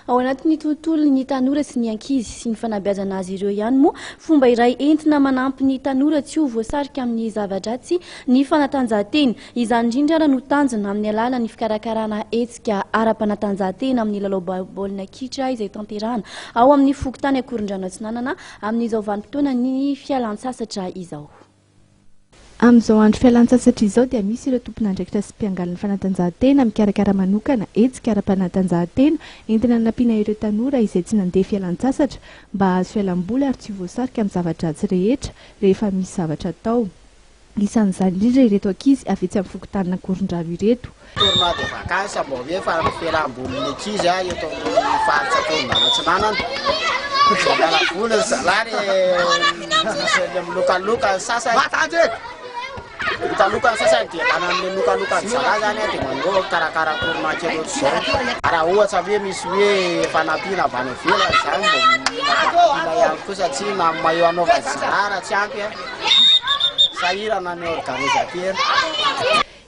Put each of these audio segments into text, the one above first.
ao anatin'ny tontolo ny tanora sy ny ankizy sy ny fanabeazana azy ireo ihany moa fomba iray entina manampy ny tanora tsy ho voasarika amin'ny zava-dratsy ny fanatanjahantena izany indrindra raha no tanjona amin'ny alalan'ny fikarakarana hetsika ara-panatanjahantena amin'ny lalao baolina kitra izay tanterahana ao amin'ny fokontany Akorondrano Atsinanana amin'izao vanim-potoana ny fialan-tsasatra izao. Amin'izao andro fialan-tsasatra izao dia misy ireo tompon'andraikitra sy mpiangalan'ny fanatanjahantena mikarakara manokana hetsika ara-panatanjahantena entina hanampiana ireo tanora izay tsy nandeha fialan-tsasatra mba hahazo fialamboly ary tsy voasarika amin'ny zava-dratsy rehetra rehefa misy zavatra atao. Isan'izany indrindra ireto ankizy avy etsy amin'ny fokontany Akorondrano ireto. Tournoi de vacances mbo hoe fa fialambolin'ny ankizy eto amin'ny faritra Akorondrano Atsinanana. Miala voly ny zalary milokaloka sasany. Lokaloka sasany dia manana lokaloka zala zany dia manao karakara tournoi kely ohatr'izao. Raha ohatra hoe misy hoe fanampiana avy any ivelany zany mbo mila ihany koa satria na maillot anaovana zara tsy ampy sahirana ny organisateur.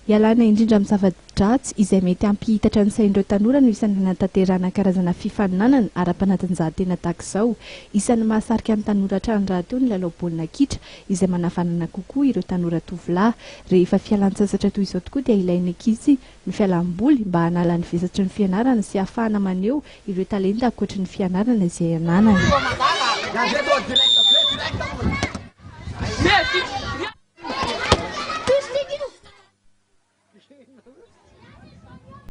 Ialana indrindra amin'ny zava-dratsy izay mety hampihitatra ny sain'ireo tanora no isan'ny hanatanterahana karazana fifaninanana ara-panatanjahantena tahaka izao. Isan'ny mahasarika ny tanora hatrany raha teo ny lalao baolina kitra izay manavanana kokoa ireo tanora tovolahy. Rehefa fialan-tsasatra toy izao tokoa dia ilainy ankizy ny fialamboly mba hanala ny vesatry ny fianarana sy ahafahana maneho ireo talenta ankoatry ny fianarana izay ananany.